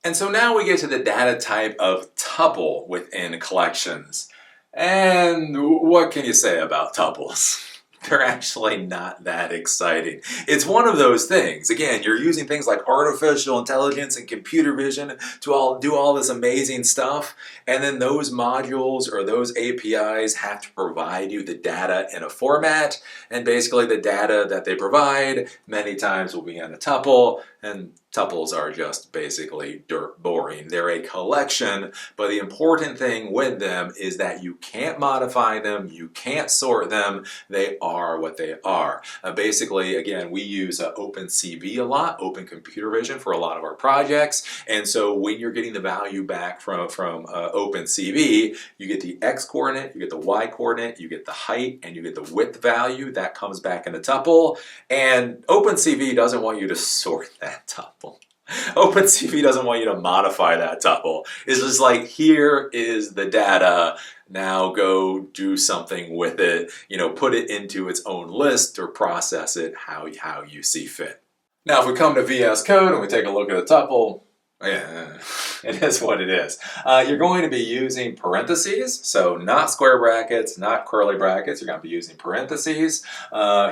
And so now we get to the data type of tuple within collections. And what can you say about tuples? They're actually not that exciting. It's one of those things. Again, you're using things like artificial intelligence and computer vision to do all this amazing stuff, and then those modules or those APIs have to provide you the data in a format, and basically the data that they provide many times will be in a tuple, and tuples are just basically dirt boring. They're a collection, but the important thing with them is that you can't modify them, you can't sort them, they are what they are. Basically, again, we use OpenCV a lot, Open Computer Vision, for a lot of our projects, and so when you're getting the value back from OpenCV, you get the X coordinate, you get the Y coordinate, you get the height, and you get the width value. That comes back in a tuple, and OpenCV doesn't want you to sort that tuple. OpenCV doesn't want you to modify that tuple. It's just like, here is the data, now go do something with it, put it into its own list or process it how you see fit. Now if we come to VS Code and we take a look at a tuple, yeah, it is what it is. You're going to be using parentheses, so not square brackets, not curly brackets. You're going to be using parentheses.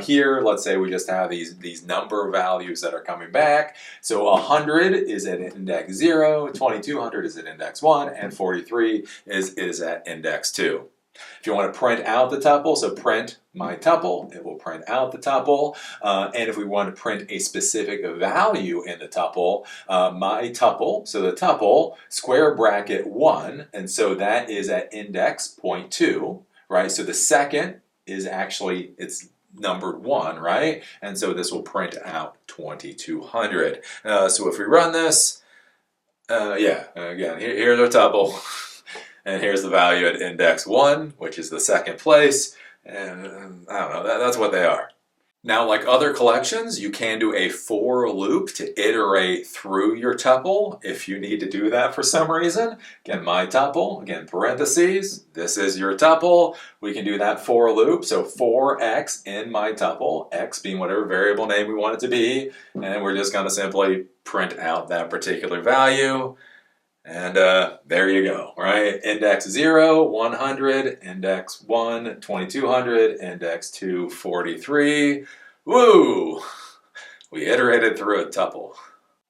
Here, let's say we just have these number values that are coming back. So 100 is at index 0, 2200 is at index 1, and 43 is at index 2. If you want to print out the tuple, so print my tuple, it will print out the tuple. And if we want to print a specific value in the tuple, my tuple, so the tuple, square bracket 1, and so that is at index 0.2, right? So the second is actually, it's numbered 1, right? And so this will print out 2200. So if we run this, again, here's our tuple. And here's the value at index 1, which is the second place, and I don't know, that's what they are. Now, like other collections, you can do a for loop to iterate through your tuple if you need to do that for some reason. Again, my tuple, again, parentheses, this is your tuple. We can do that for loop, so for x in my tuple, x being whatever variable name we want it to be, and we're just going to simply print out that particular value. And there you go, right? Index 0, 100, index 1, 2200, index 2, 43. Woo! We iterated through a tuple.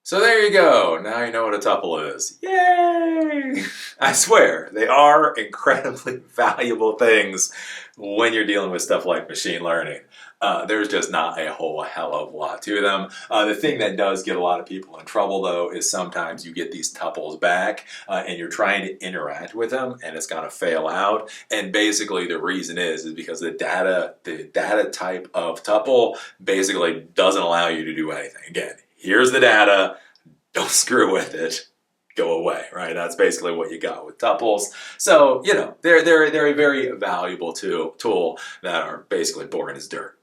So there you go. Now you know what a tuple is. Yay! I swear, they are incredibly valuable things when you're dealing with stuff like machine learning. There's just not a whole hell of a lot to them. The thing that does get a lot of people in trouble, though, is sometimes you get these tuples back and you're trying to interact with them and it's going to fail out. And basically the reason is because the data type of tuple basically doesn't allow you to do anything. Again, here's the data, don't screw with it. Go away, right? That's basically what you got with tuples. So, they're a very valuable tool that are basically boring as dirt.